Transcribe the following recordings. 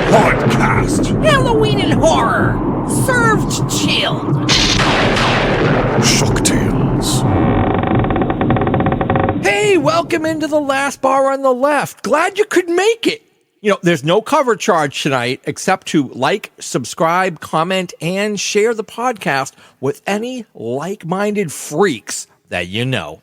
Podcast. Halloween and horror. Served chilled. Shocktails. Hey, welcome into the last bar on the left. Glad you could make it. You know, there's no cover charge tonight except to like, subscribe, comment, and share the podcast with any like-minded freaks that you know.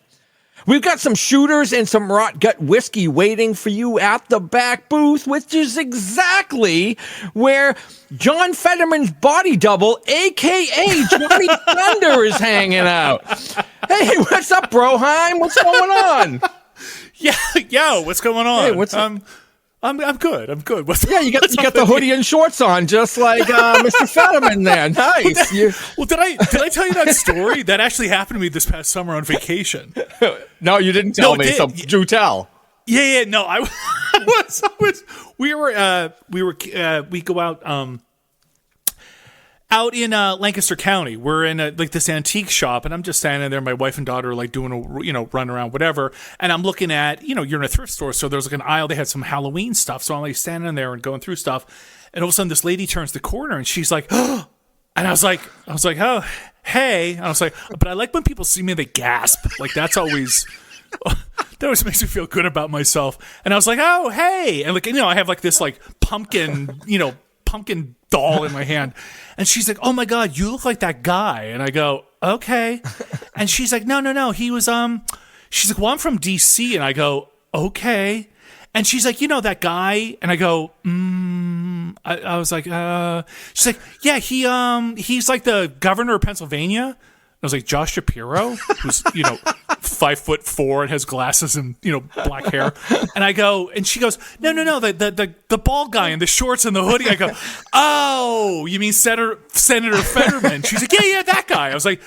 We've got some shooters and some rot gut whiskey waiting for you at the back booth, which is exactly where John Fetterman's body double, a.k.a. Johnny Thunder, is hanging out. Hey, what's up, Broheim? What's going on? Yeah, yo, what's going on? Hey, what's I'm good. I'm good. You got the hoodie and shorts on, just like Mr. Fetterman there. Nice. Well, did I tell you that story? That actually happened to me this past summer on vacation. No, you didn't tell me. So do tell. Yeah. No, we go out in Lancaster County. We're in like this antique shop, and I'm just standing there. My wife and daughter are like doing a run around, whatever. And I'm looking at, you're in a thrift store, so there's like an aisle. They had some Halloween stuff, so I'm like standing there and going through stuff. And all of a sudden, this lady turns the corner, and she's like, oh. And I was like, oh, hey. And I was like, but I like when people see me, they gasp. Like that always makes me feel good about myself. And I was like, oh, hey. And like, I have like this like pumpkin doll in my hand. And she's like, oh my God, you look like that guy. And I go, okay. And she's like, no. He was, she's like, well, I'm from DC. And I go, okay. And she's like, that guy? And I go, I was like, she's like, yeah, he's like the governor of Pennsylvania. I was like, Josh Shapiro, who's, 5'4" and has glasses and, black hair. And I go, and she goes, no, the bald guy in the shorts and the hoodie. I go, oh, you mean Senator Fetterman? She's like, yeah, that guy. I was like,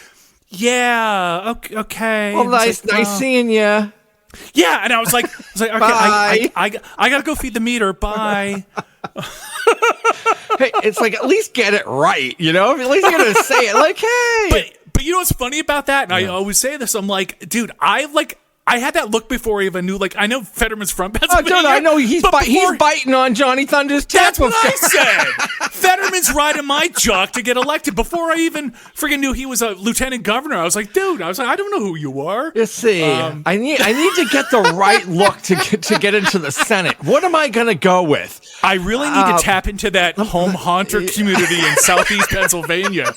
yeah, okay. Well, nice seeing you. Yeah, and I was like, okay, I gotta go feed the meter. Bye. Hey, it's like, at least get it right, At least you gotta say it like, hey. But you know what's funny about that? And I always say this. I'm like, dude, I had that look before I even knew. Like, I know Fetterman's from Pennsylvania. Oh, dude, I know he's biting on Johnny Thunder's tip. That's what I said. Fetterman's riding my jock to get elected. Before I even freaking knew he was a lieutenant governor, I was like, I don't know who you are. You see, I need to get the right look to get into the Senate. What am I going to go with? I really need to tap into that home haunter community in Southeast Pennsylvania.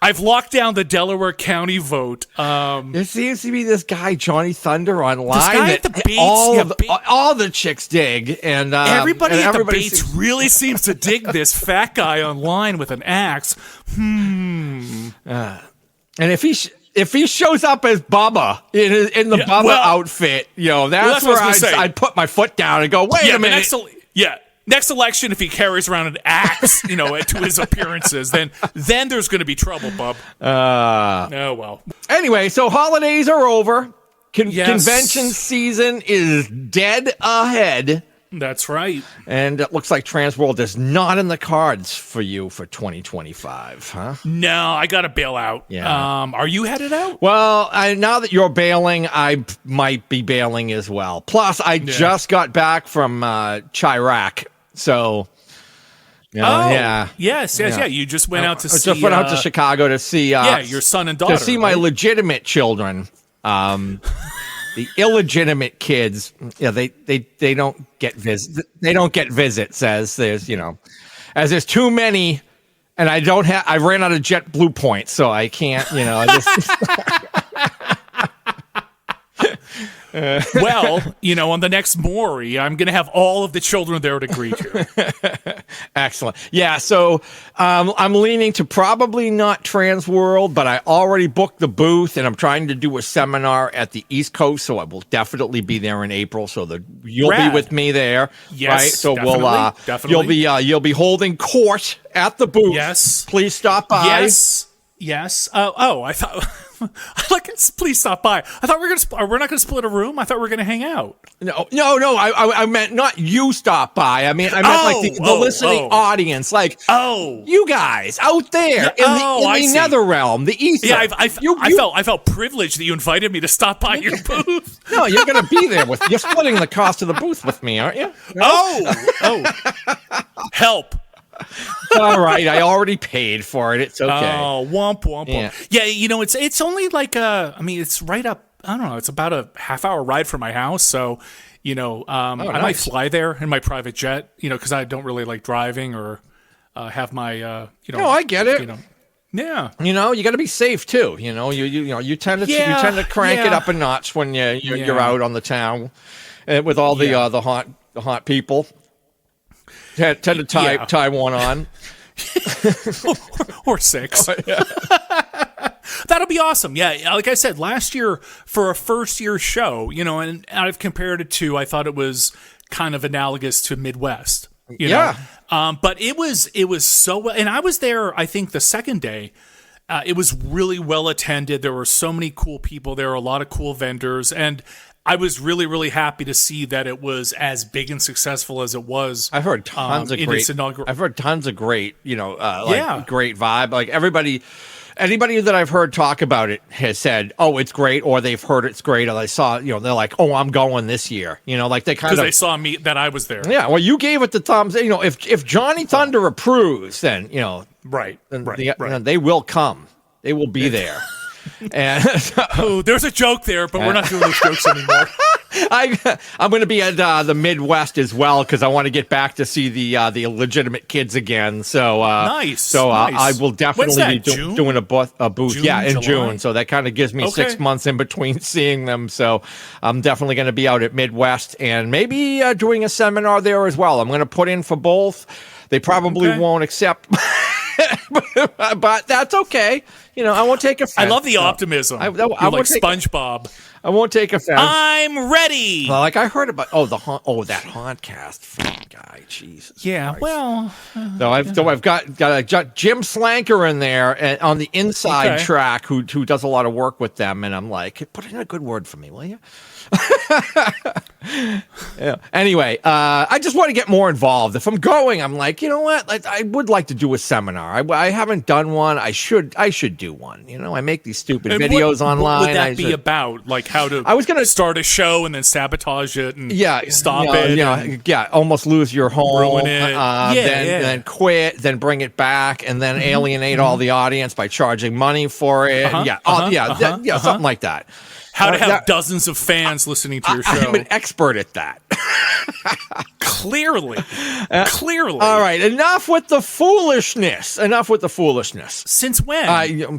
I've locked down the Delaware County vote. There seems to be this guy, Johnny Thunder, online. This guy at the Bates, all the chicks dig. And everybody at the Bates really seems to dig this fat guy online with an axe. And if he shows up as Bubba in the Bubba outfit, that's where I'd put my foot down and go, wait a minute. Next election, if he carries around an axe, to his appearances, then there's going to be trouble, bub. Oh, well. Anyway, so holidays are over. Convention season is dead ahead. That's right. And it looks like Transworld is not in the cards for you for 2025, huh? No, I got to bail out. Yeah. Are you headed out? Well, now that you're bailing, I might be bailing as well. Plus, I just got back from Chirac. So, yeah. Yes. You just went out to see. I just went out to Chicago to see. Your son and daughter. To see my legitimate children. The illegitimate kids, they don't get visit. They don't get visits. As there's too many, and I ran out of JetBlue points, so I can't. Well, on the next Maury, I'm going to have all of the children there to greet you. Excellent. Yeah, so I'm leaning to probably not Transworld, but I already booked the booth, and I'm trying to do a seminar at the East Coast, so I will definitely be there in April. So you'll be with me there, yes, right? So definitely. You'll be holding court at the booth. Yes, please stop by. Yes. I thought. Please stop by. I thought we're not gonna split a room. I thought we were gonna hang out. No. I meant not you stop by. I meant like the listening audience, like you guys out there in the nether realm, the ether. Yeah, I felt privileged that you invited me to stop by your booth. No, you're gonna be there you're splitting the cost of the booth with me, aren't you? Oh. Help. All right, I already paid for it. It's okay. Oh, womp womp Yeah. womp. Yeah, it's only like it's right up. I don't know. It's about a half-hour ride from my house, so I might nice. fly there in my private jet. Because I don't really like driving or have my No, I get it. Yeah. You got to be safe too. You tend to crank it up a notch when you're out on the town with all the hot people. Tend to tie one on. or 6. That'll be awesome. Yeah, like I said, last year for a first-year show, and I've compared it to, I thought it was kind of analogous to Midwest. You know? But it was so well, and I was there, I think, the second day. It was really well attended. There were so many cool people. There were a lot of cool vendors, and I was really, really happy to see that it was as big and successful as it was. I've heard tons of great. Great vibe. Like anybody that I've heard talk about it has said, "Oh, it's great," or they've heard it's great, or they saw, they're like, "Oh, I'm going this year." Like they kind of they saw me that I was there. Yeah, well, you gave it the thumbs. If Johnny Thunder approves, then right. They will come. They will be there. And there's a joke there, but we're not doing those jokes anymore. I'm going to be at the Midwest as well because I want to get back to see the illegitimate kids again. So nice. So nice. I will definitely be doing a booth. June, in July? June. So that kind of gives me 6 months in between seeing them. So I'm definitely going to be out at Midwest and maybe doing a seminar there as well. I'm going to put in for both. They probably won't accept. But that's okay. I won't take offense. I love the optimism. I like SpongeBob. I won't take offense. I'm ready. Well, like I heard about that Hauntcast guy. Jesus. Yeah. Christ. Well. I've got Jim Slanker in there and on the inside track who does a lot of work with them, and I'm like, put in a good word for me, will you? Yeah. Anyway, I just want to get more involved. If I'm going, I'm like, you know what? I would like to do a seminar. I haven't done one. I should do one. I make these stupid videos online. What would that be about? Like how to? I was going to start a show and then sabotage it and stop it. Almost lose your home, ruin it. Then quit, then bring it back, and then alienate all the audience by charging money for it. Something like that. How to have dozens of fans listening to your show. I'm an expert at that. Clearly. All right. Enough with the foolishness. Since when?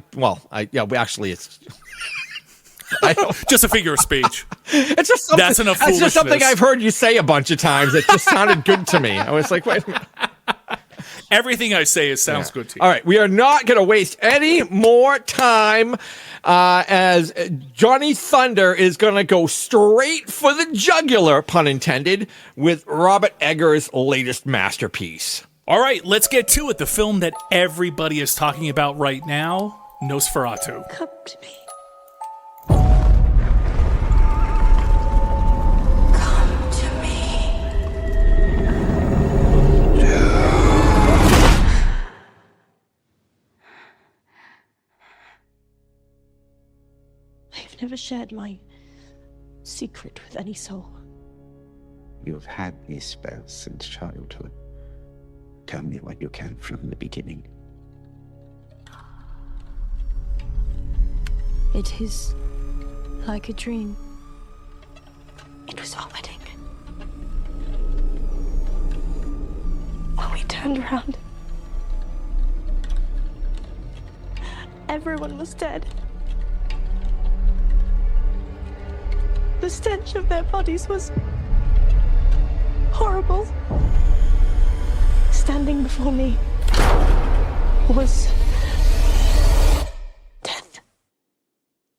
It's just a figure of speech. It's just something, that's enough foolishness. That's just something I've heard you say a bunch of times. It just sounded good to me. I was like, wait a minute. Everything I say sounds good to you. All right, we are not going to waste any more time as Johnny Thunder is going to go straight for the jugular, pun intended, with Robert Eggers' latest masterpiece. All right, let's get to it. The film that everybody is talking about right now, Nosferatu. Come to me. I've never shared my secret with any soul. You've had these spells since childhood. Tell me what you can from the beginning. It is like a dream. It was our wedding. When we turned around, everyone was dead. The stench of their bodies was horrible. Standing before me was death.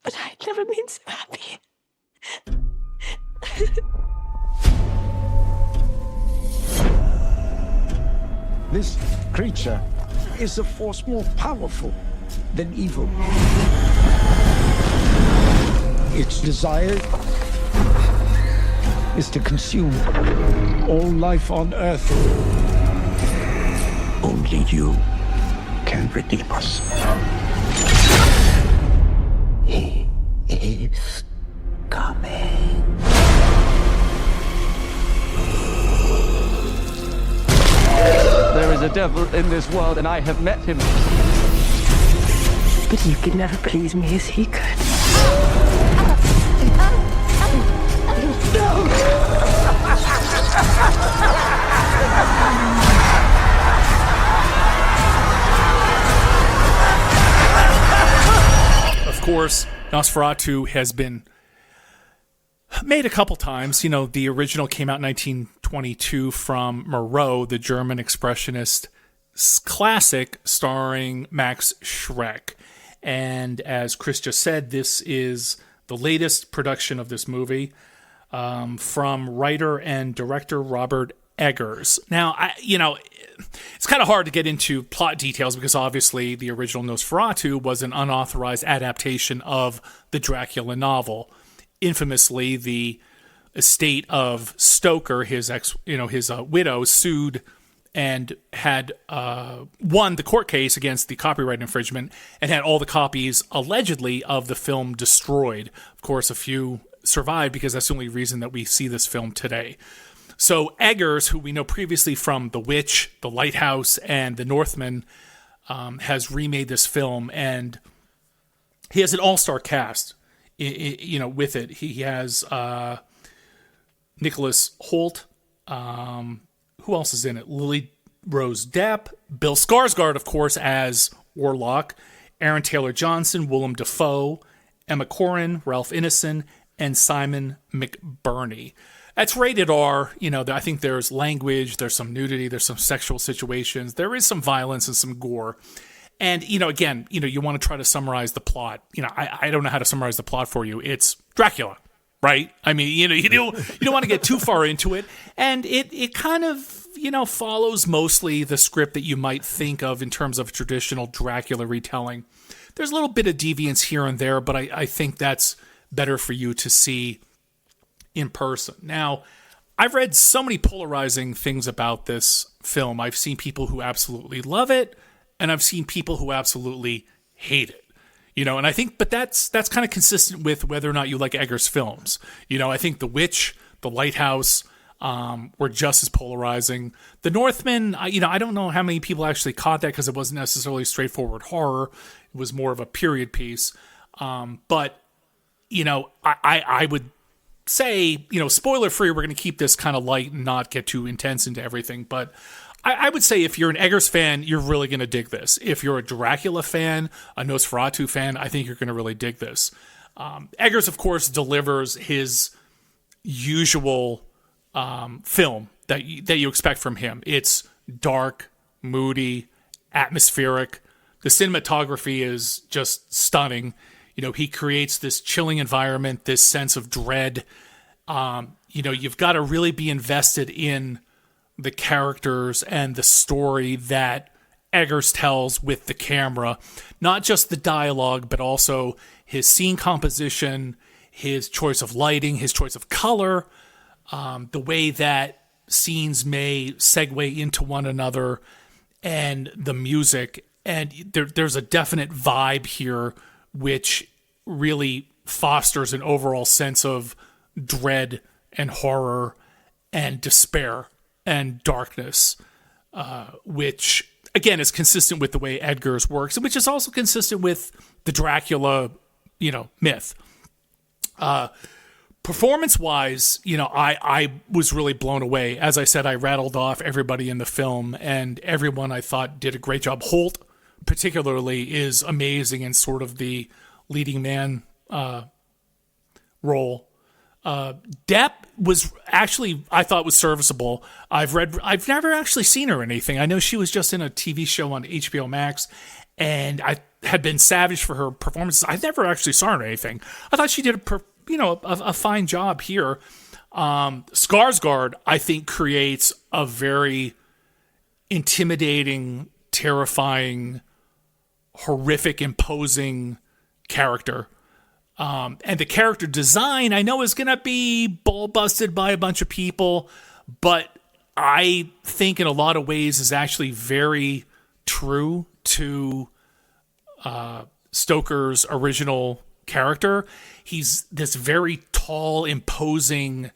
But I had never been so happy. This creature is a force more powerful than evil. Its desire is to consume all life on Earth. Only you can redeem us. He is coming. a devil in this world, and I have met him. But you could never please me as he could. Of course, Nosferatu has been made a couple times. You know, the original came out in 1922 from Moreau, the German expressionist classic starring Max Schreck. And as Chris just said, this is the latest production of this movie from writer and director Robert Eggers. Now, it's kind of hard to get into plot details because obviously the original Nosferatu was an unauthorized adaptation of the Dracula novel. Infamously, the estate of Stoker, his widow, sued and had won the court case against the copyright infringement and had all the copies, allegedly, of the film destroyed. Of course, a few survived because that's the only reason that we see this film today. So Eggers, who we know previously from The Witch, The Lighthouse, and The Northman, has remade this film, and he has an all-star cast, with it. He has Nicholas Hoult. Who else is in it? Lily Rose Depp, Bill Skarsgård, of course, as Warlock, Aaron Taylor Johnson, Willem Dafoe, Emma Corrin, Ralph Ineson, and Simon McBurney. That's rated R. I think there's language, there's some nudity, there's some sexual situations, there is some violence and some gore. And, again, you want to try to summarize the plot. I don't know how to summarize the plot for you. It's Dracula, right? I mean, you don't want to get too far into it. And it kind of, follows mostly the script that you might think of in terms of traditional Dracula retelling. There's a little bit of deviance here and there, but I think that's better for you to see in person. Now, I've read so many polarizing things about this film. I've seen people who absolutely love it, and I've seen people who absolutely hate it. And I think, but that's kind of consistent with whether or not you like Eggers' films. I think The Witch, The Lighthouse were just as polarizing. The Northman, I don't know how many people actually caught that because it wasn't necessarily straightforward horror. It was more of a period piece. But I would say, spoiler free, we're going to keep this kind of light and not get too intense into everything. But I would say if you're an Eggers fan, you're really going to dig this. If you're a Dracula fan, a Nosferatu fan, I think you're going to really dig this. Eggers, of course, delivers his usual film that you expect from him. It's dark, moody, atmospheric. The cinematography is just stunning. He creates this chilling environment, this sense of dread. You've got to really be invested in the characters and the story that Eggers tells with the camera. Not just the dialogue, but also his scene composition, his choice of lighting, his choice of color, the way that scenes may segue into one another, and the music. And there's a definite vibe here which really fosters an overall sense of dread and horror and despair and darkness, which, again, is consistent with the way Eggers works, and which is also consistent with the Dracula, myth. Performance-wise, I was really blown away. As I said, I rattled off everybody in the film, and everyone I thought did a great job. Hoult, particularly, is amazing in sort of the leading man role. Depp was actually, I thought, was serviceable. I've never actually seen her in anything. I know she was just in a TV show on HBO Max, and I had been savage for her performances. I never actually saw her in anything. I thought she did a fine job here. Skarsgård, I think, creates a very intimidating, terrifying, horrific, imposing character. And the character design, I know, is going to be ball busted by a bunch of people, but I think in a lot of ways is actually very true to Stoker's original character. He's this very tall, imposing,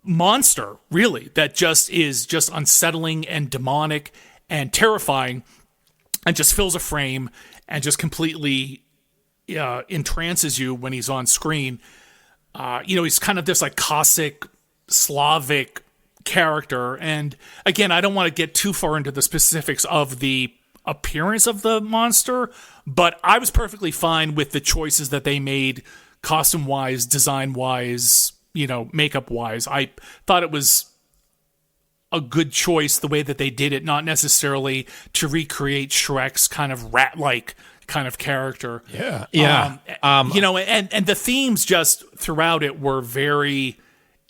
monster, really, that just is just unsettling and demonic and terrifying, and just fills a frame and just completely entrances you when he's on screen. He's kind of this like Cossack, Slavic character. And again, I don't want to get too far into the specifics of the appearance of the monster, but I was perfectly fine with the choices that they made, costume-wise, design-wise, makeup-wise. I thought it was a good choice the way that they did it, not necessarily to recreate Shrek's kind of rat-like kind of character. Yeah. And the themes just throughout it were very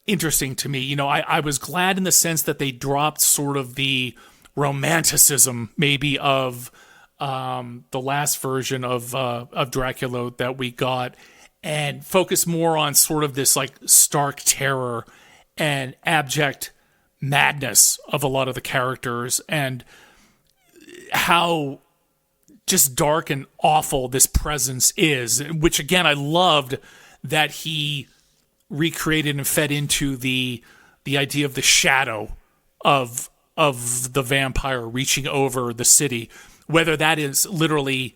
interesting to me. I was glad in the sense that they dropped sort of the romanticism maybe of the last version of Dracula that we got, and focused more on sort of this like stark terror and abject madness of a lot of the characters, and how just dark and awful this presence is, which again I loved that he recreated and fed into the idea of the shadow of the vampire reaching over the city, whether that is literally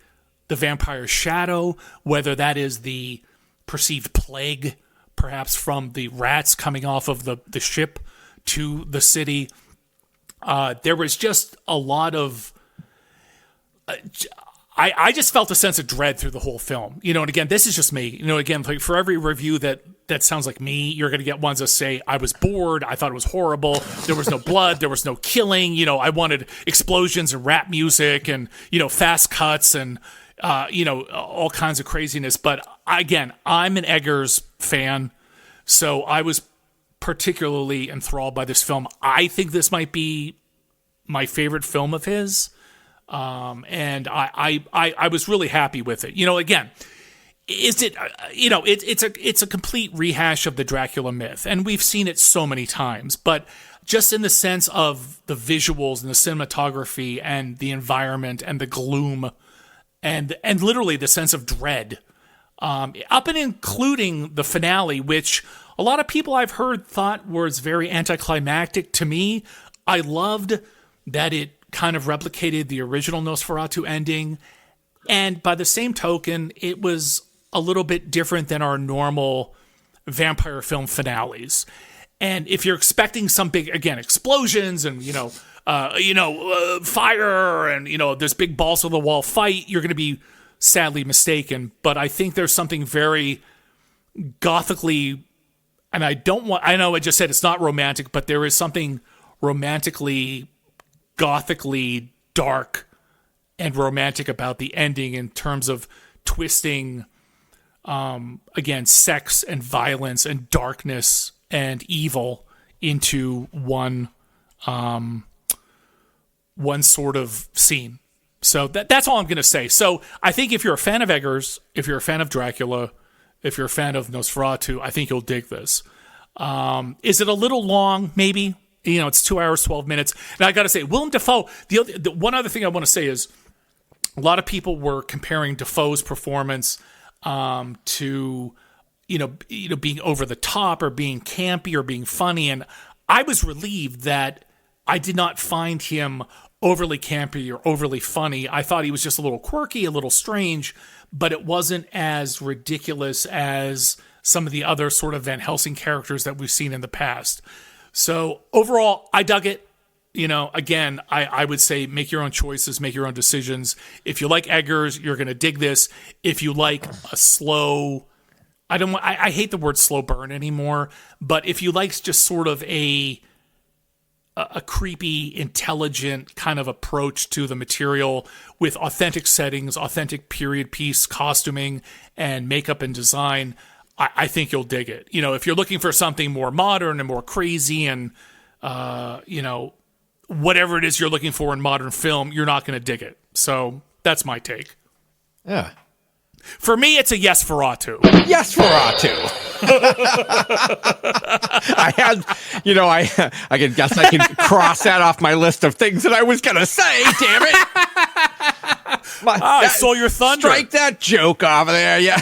the vampire's shadow, whether that is the perceived plague, perhaps from the rats coming off of the ship to the city. There was just a lot of... I just felt a sense of dread through the whole film. And again, this is just me. Again, like for every review that sounds like me, you're going to get ones that say, I was bored, I thought it was horrible, there was no blood, there was no killing, I wanted explosions and rap music and, fast cuts and, all kinds of craziness. But again, I'm an Eggers fan, so I was particularly enthralled by this film. I think this might be my favorite film of his. And I was really happy with it. Again, is it, it's a complete rehash of the Dracula myth, and we've seen it so many times, but just in the sense of the visuals and the cinematography and the environment and the gloom and literally the sense of dread, up and including the finale, which a lot of people I've heard thought was very anticlimactic. To me, I loved that it kind of replicated the original Nosferatu ending, and by the same token, it was a little bit different than our normal vampire film finales. And if you're expecting some big, again, explosions and fire and this big balls of the wall fight, you're going to be sadly mistaken. But I think there's something very gothically, and I know I just said it's not romantic, but there is something romantically, gothically dark and romantic about the ending in terms of twisting, again, sex and violence and darkness and evil into one sort of scene. So that's all I'm going to say. So I think if you're a fan of Eggers, if you're a fan of Dracula, if you're a fan of Nosferatu, I think you'll dig this. Is it a little long? Maybe. It's 2 hours, 12 minutes. And I got to say, Willem Dafoe, the one other thing I want to say is a lot of people were comparing Dafoe's performance to, being over the top or being campy or being funny. And I was relieved that I did not find him overly campy or overly funny. I thought he was just a little quirky, a little strange, but it wasn't as ridiculous as some of the other sort of Van Helsing characters that we've seen in the past. So overall, I dug it. Again, I would say make your own choices, make your own decisions. If you like Eggers, you're going to dig this. If you like a slow, I hate the word slow burn anymore, but if you like just sort of a creepy, intelligent kind of approach to the material with authentic settings, authentic period piece costuming and makeup and design, I think you'll dig it. If you're looking for something more modern and more crazy and, whatever it is you're looking for in modern film, you're not going to dig it. So that's my take. Yeah. For me, it's a yes for Ratu. Yes for Ratu. I guess I can cross that off my list of things that I was going to say, damn it. I saw your thunder. Strike that joke over there. Yeah.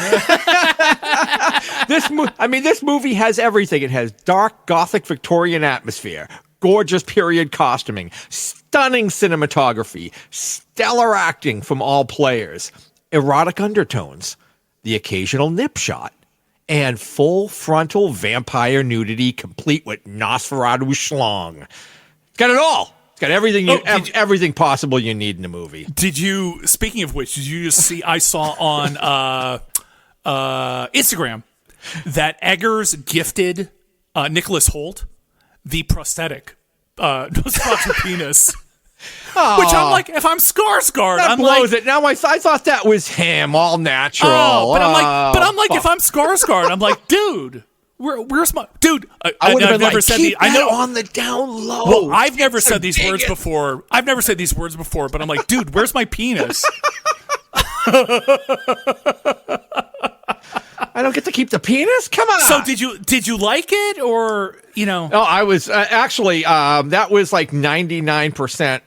This movie has everything. It has dark Gothic Victorian atmosphere, gorgeous period costuming, stunning cinematography, stellar acting from all players, erotic undertones, the occasional nip shot, and full frontal vampire nudity complete with Nosferatu schlong. It's got it all. It's got everything everything possible you need in a movie. Speaking of which, did you just see, I saw on Instagram that Eggers gifted Nicholas Hoult the prosthetic Nosferatu penis. Which I'm like, if I'm Skarsgård, that I'm blows like, it. Now I thought that was him, all natural. but I'm like, if I'm Skarsgård, I'm like, dude, where's my dude? I would have never said I know on the down low. Well, I've never said these words before. I've never said these words before, but I'm like, dude, where's my penis? I don't get to keep the penis? Come on. So did you like it, or No, I was actually that was like 99%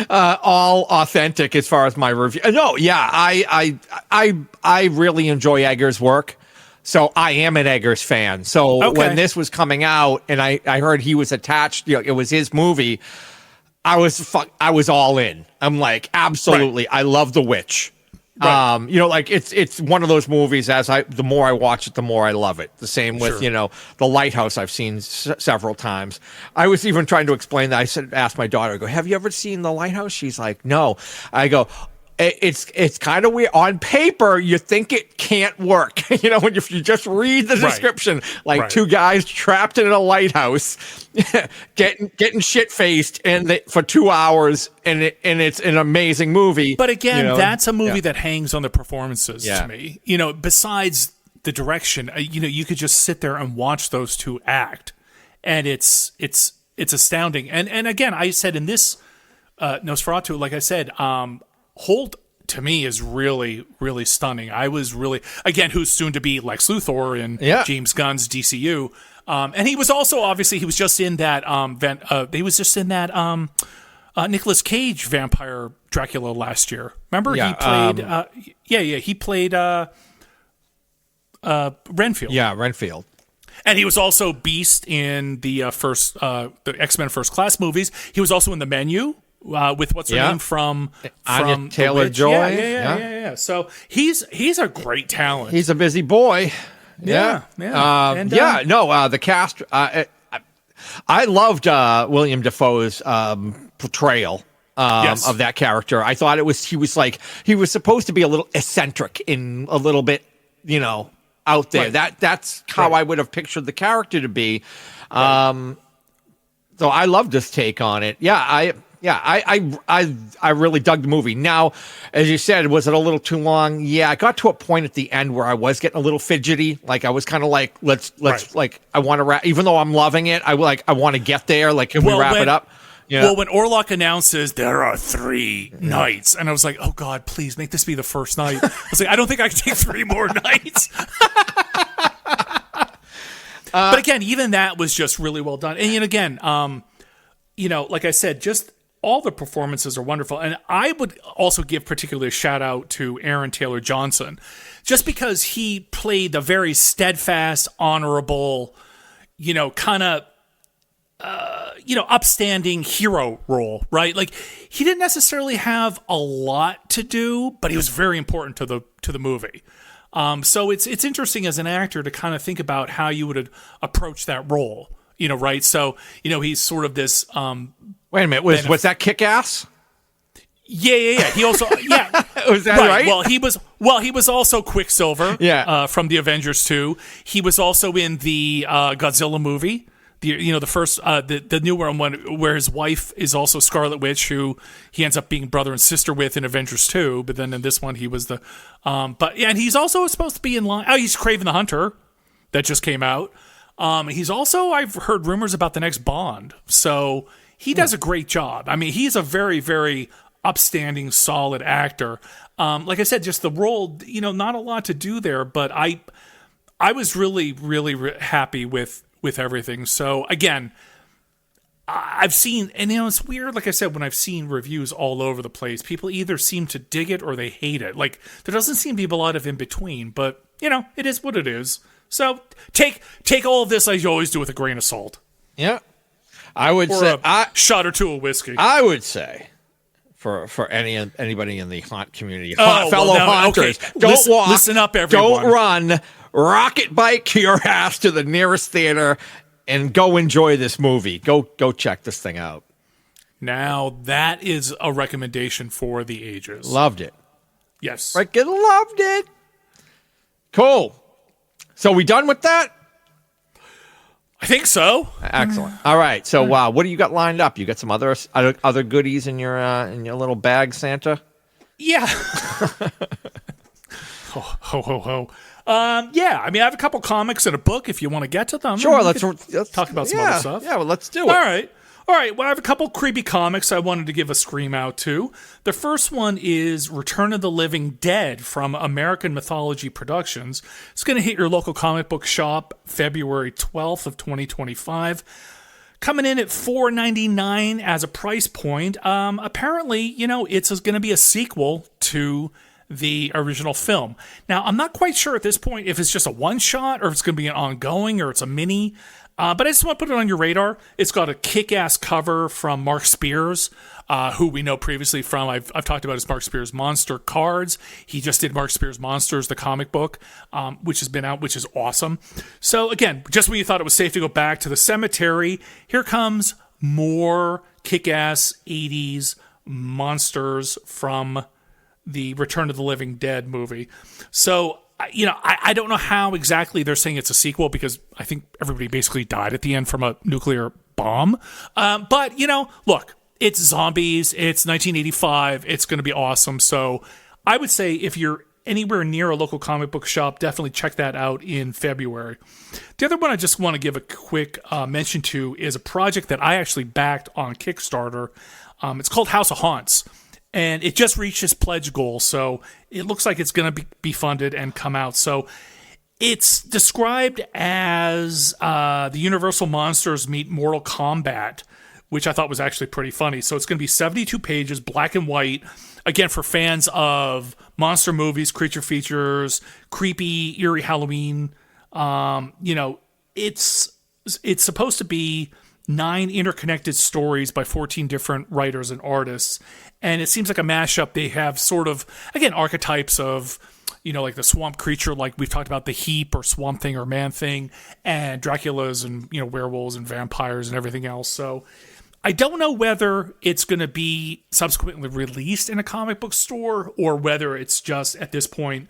all authentic as far as my review. No, yeah, I really enjoy Eggers' work. So I am an Eggers fan. So when this was coming out and I heard he was attached, it was his movie, I was all in. I'm like, absolutely. Right. I love The Witch. Right. Like it's one of those movies. The more I watch it, the more I love it. The same with The Lighthouse. I've seen several times. I was even trying to explain that. Asked my daughter, I go, "Have you ever seen The Lighthouse?" She's like, "No." I go, It's kind of weird. On paper, you think it can't work. When if you just read the description, two guys trapped in a lighthouse, getting shit faced, for 2 hours, and it's an amazing movie. But again, that's a movie that hangs on the performances to me. Besides the direction, you could just sit there and watch those two act, and it's astounding. And again, I said in this Nosferatu, like I said, Holt to me is really, really stunning. I was really, again, who's soon to be Lex Luthor in James Gunn's DCU. And he was also, obviously, he was just in that, Nicolas Cage vampire Dracula last year. Remember? He played, Renfield. Yeah, Renfield. And he was also Beast in the the X-Men First Class movies. He was also in The Menu. With what's her name from Anya Taylor-Joy. Yeah. So he's a great talent. He's a busy boy. The cast. I loved William Dafoe's portrayal of that character. I thought he was supposed to be a little eccentric and a little bit, out there. Right. That's how I would have pictured the character to be. So I loved this take on it. I really dug the movie. Now, as you said, was it a little too long? Yeah, I got to a point at the end where I was getting a little fidgety. Like I was kind of like, let's like I want to wrap. Even though I'm loving it, I want to get there. Like, can we wrap it up? Yeah. Well, when Orlok announces there are 3 nights, and I was like, oh God, please make this be the first night. I was like, I don't think I can take 3 more nights. But again, even that was just really well done. And again, like I said, just all the performances are wonderful. And I would also give particularly a shout out to Aaron Taylor Johnson, just because he played the very steadfast, honorable, kind of, upstanding hero role, right? Like he didn't necessarily have a lot to do, but he was very important to the movie. So it's interesting as an actor to kind of think about how you would approach that role, right? So, he's sort of this, wait a minute, was that Kick-Ass? Yeah. He also, was that right? He was also Quicksilver, from the Avengers 2. He was also in the Godzilla movie, the first, the newer one where his wife is also Scarlet Witch, who he ends up being brother and sister with in Avengers 2. But then in this one, he was and he's also supposed to be in line. Oh, he's Kraven the Hunter that just came out. He's also, I've heard rumors about the next Bond. So he does a great job. I mean, he's a very, very upstanding, solid actor. Like I said, just the role, not a lot to do there, but I was really, really happy with everything. So again, I've seen, and it's weird, like I said, when I've seen reviews all over the place, people either seem to dig it or they hate it. Like, there doesn't seem to be a lot of in between, but, it is what it is. So, take all of this, as you always do, with a grain of salt. Yeah. I would Or say a shot or two of whiskey. I would say for anybody in the haunt community, Oh, fellow well, now, haunters, okay. don't walk, Listen up, everyone. don't run, rocket bike your ass to the nearest theater and go enjoy this movie. Go check this thing out. Now, that is a recommendation for the ages. Loved it. Yes. Freaking loved it. Cool. So we done with that? I think so. Excellent. All right. So what do you got lined up? You got some other goodies in your little bag, Santa? Yeah. Ho, ho, ho. Yeah, I mean, I have a couple comics and a book if you want to get to them. Sure, let's talk about some other stuff. Yeah, well, let's do it. All right. Well, I have a couple creepy comics I wanted to give a scream out to. The first one is Return of the Living Dead from American Mythology Productions. It's going to hit your local comic book shop February 12th of 2025. Coming in at $4.99 as a price point. Apparently, it's going to be a sequel to the original film. Now, I'm not quite sure at this point if it's just a one-shot or if it's going to be an ongoing or it's a mini. But I just want to put it on your radar. It's got a kick-ass cover from Mark Spears, who we know previously from, I've talked about his Mark Spears Monster cards. He just did Mark Spears Monsters, the comic book, which has been out, which is awesome. So again, just when you thought it was safe to go back to the cemetery, here comes more kick-ass 80s monsters from the Return of the Living Dead movie. So, I don't know how exactly they're saying it's a sequel because I think everybody basically died at the end from a nuclear bomb. But, look, it's zombies. It's 1985. It's going to be awesome. So I would say if you're anywhere near a local comic book shop, definitely check that out in February. The other one I just want to give a quick mention to is a project that I actually backed on Kickstarter. It's called House of Haunts. And it just reached its pledge goal, so it looks like it's going to be funded and come out. So it's described as the Universal Monsters meet Mortal Kombat, which I thought was actually pretty funny. So it's going to be 72 pages, black and white. Again, for fans of monster movies, creature features, creepy, eerie Halloween. It's supposed to be 9 interconnected stories by 14 different writers and artists. And it seems like a mashup. They have sort of, again, archetypes of, like the swamp creature, like we've talked about the Heap or Swamp Thing or Man Thing, and Dracula's and, werewolves and vampires and everything else. So I don't know whether it's going to be subsequently released in a comic book store or whether it's just, at this point,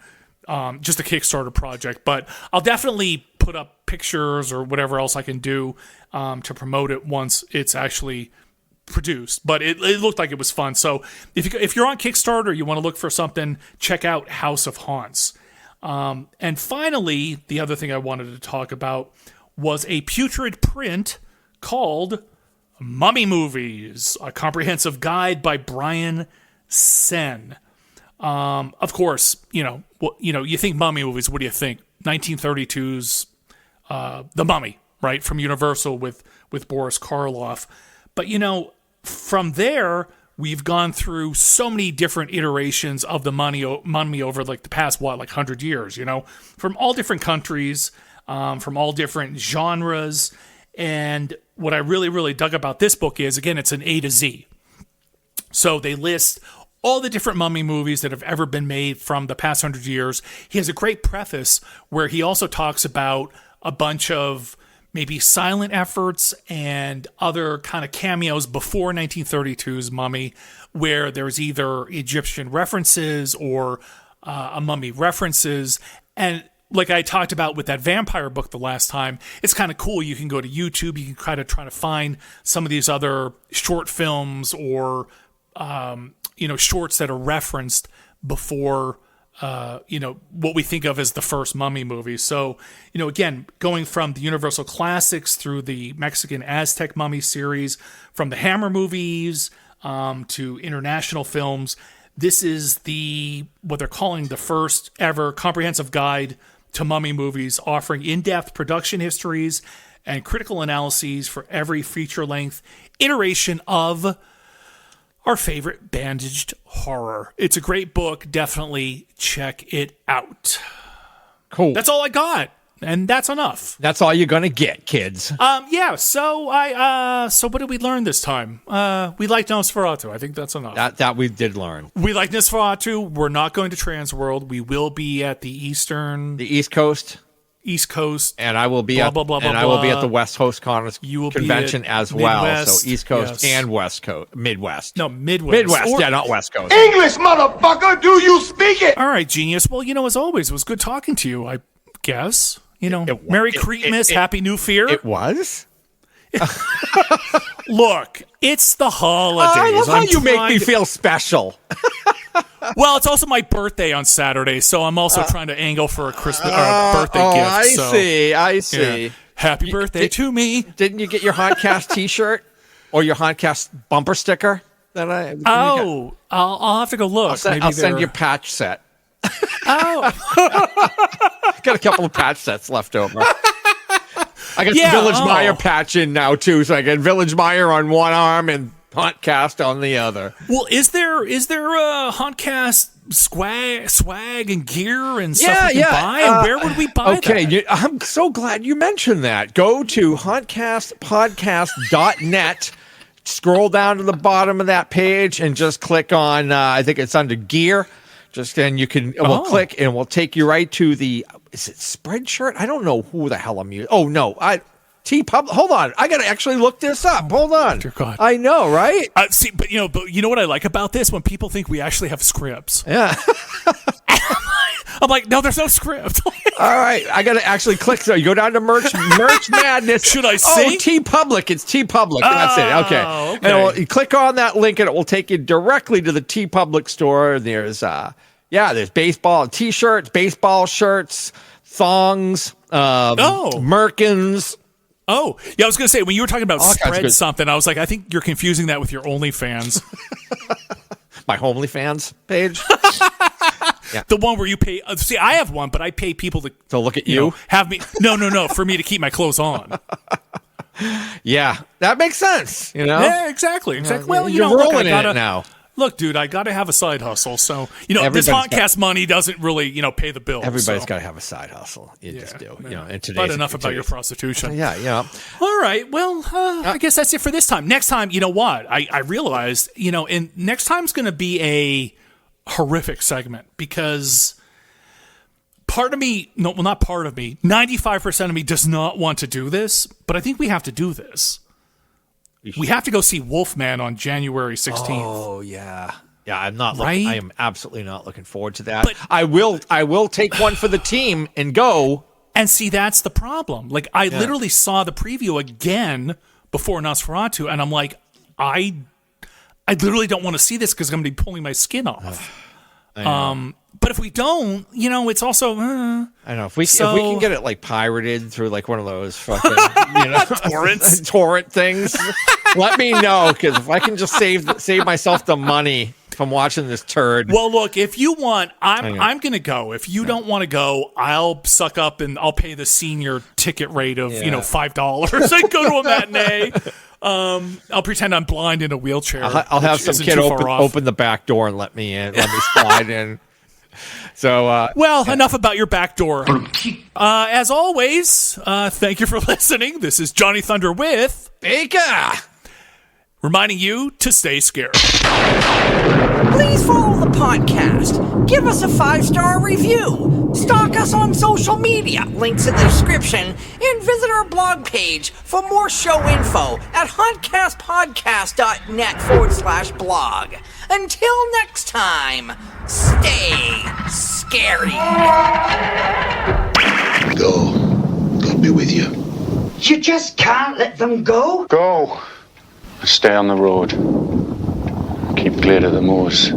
just a Kickstarter project. But I'll definitely put up pictures or whatever else I can do to promote it once it's actually produced. But it looked like it was fun. So if you're on Kickstarter, you want to look for something, check out House of Haunts. And finally, the other thing I wanted to talk about was a putrid print called Mummy Movies, a comprehensive guide by Brian Sen. Of course, you think mummy movies, what do you think? 1932's The Mummy, right? From Universal with Boris Karloff. But, from there, we've gone through so many different iterations of the mummy over like the past, 100 years, from all different countries, from all different genres. And what I really, really dug about this book is, again, it's an A to Z. So they list all the different mummy movies that have ever been made from the past 100 years. He has a great preface where he also talks about a bunch of maybe silent efforts and other kind of cameos before 1932's Mummy, where there's either Egyptian references or a mummy references. And like I talked about with that vampire book the last time, it's kind of cool. You can go to YouTube, you can kind of try to find some of these other short films or shorts that are referenced before, what we think of as the first Mummy movie. So, again, going from the Universal Classics through the Mexican Aztec Mummy series, from the Hammer movies to international films, this is what they're calling the first ever comprehensive guide to mummy movies, offering in-depth production histories and critical analyses for every feature-length iteration of our favorite bandaged horror. It's a great book. Definitely check it out. Cool. That's all I got, and that's enough. That's all you're gonna get, kids. Yeah. So so what did we learn this time? We like Nosferatu. I think that's enough. That we did learn. We like Nosferatu. We're not going to Transworld. We will be at the East Coast, and I will be blah, at blah, blah, and blah, I will be blah. at the West Coast convention as well. Midwest, So East Coast yes. and West Coast, Midwest. No, Midwest. Midwest, yeah, not West Coast. English, motherfucker, do you speak it? All right, genius. Well, as always, it was good talking to you, I guess. Merry Creatmas, Happy New Fear. It was? Look, it's the holidays. I love how you make me to- feel special. Well, it's also my birthday on Saturday, so I'm also trying to angle for a Christmas birthday gift. I see. Yeah. Happy birthday to me. Didn't you get your Hodcast T-shirt or your Hodcast bumper sticker? I'll have to go look. I'll send you a patch set. Oh, Got a couple of patch sets left over. I got Yeah, the Village oh. Meyer patch in now too, so I get Village Meyer on one arm and Hodcast on the other. well, is there a Hodcast swag and gear and stuff we can buy? And where would we buy that? I'm so glad you mentioned that. Go to hodcastpodcast.net. Scroll down to the bottom of that page and just click on. I think it's under gear. Then you can. We'll click and we'll take you right to the. Is it Spreadshirt? I don't know who the hell I'm using. Oh no, T-Pub. Hold on, I gotta actually look this up. Hold on. Dear God. I know, right? See, but you know what I like about this? When people think we actually have scripts. Yeah. I'm like, no, there's no script. All right, I gotta actually click. So you go down to merch madness. Should I Oh, sing? T-Public. It's T-Public. That's it. Okay. And you click on that link, and it will take you directly to the T-Public store. There's there's baseball T-shirts, baseball shirts, thongs, merkins. Oh, yeah, I was going to say, when you were talking about All kinds of spread good- something, I was like, I think you're confusing that with your OnlyFans. My OnlyFans page. The one where you pay. See, I have one, but I pay people To look at you. have me. No, for me to keep my clothes on. Yeah, that makes sense. Yeah, exactly. Well, you're look, rolling in it now. Look, dude, I got to have a side hustle. So, this Everybody's podcast money doesn't really, pay the bills. Everybody's so. got to have a side hustle. You just do. Yeah. In today's, But enough about your prostitution. Yeah. All right. Well, I guess that's it for this time. Next time, you know what? I realized, and next time's going to be a horrific segment because part of me, not part of me, 95% of me does not want to do this, but I think we have to do this. We have to go see Wolfman on January 16th. Oh yeah. Yeah, I'm not. Right? I am absolutely not looking forward to that. But I will take one for the team and go. And see, that's the problem. Like, I literally saw the preview again before Nosferatu, and I'm like, I literally don't want to see this because I'm going to be pulling my skin off. But if we don't, it's also. I know if we can get it like pirated through like one of those fucking torrent things. Let me know, because if I can just save myself the money from watching this turd. Well, look, if you want, I'm going to go. If you don't want to go, I'll suck up and I'll pay the senior ticket rate of $5 and go to a matinee. I'll pretend I'm blind in a wheelchair. I'll have some kid open the back door and let me in. Let me slide in. So, enough about your back door. As always, thank you for listening. This is Johnny Thunder with Baker, reminding you to stay scared. Please follow the podcast. Give us a 5-star review. Stalk us on social media. Links in the description. And visit our blog page for more show info at huntcastpodcast.net/blog. Until next time, stay scary. Go. God be with you. You just can't let them go. Go. Stay on the road. Keep clear of the moors.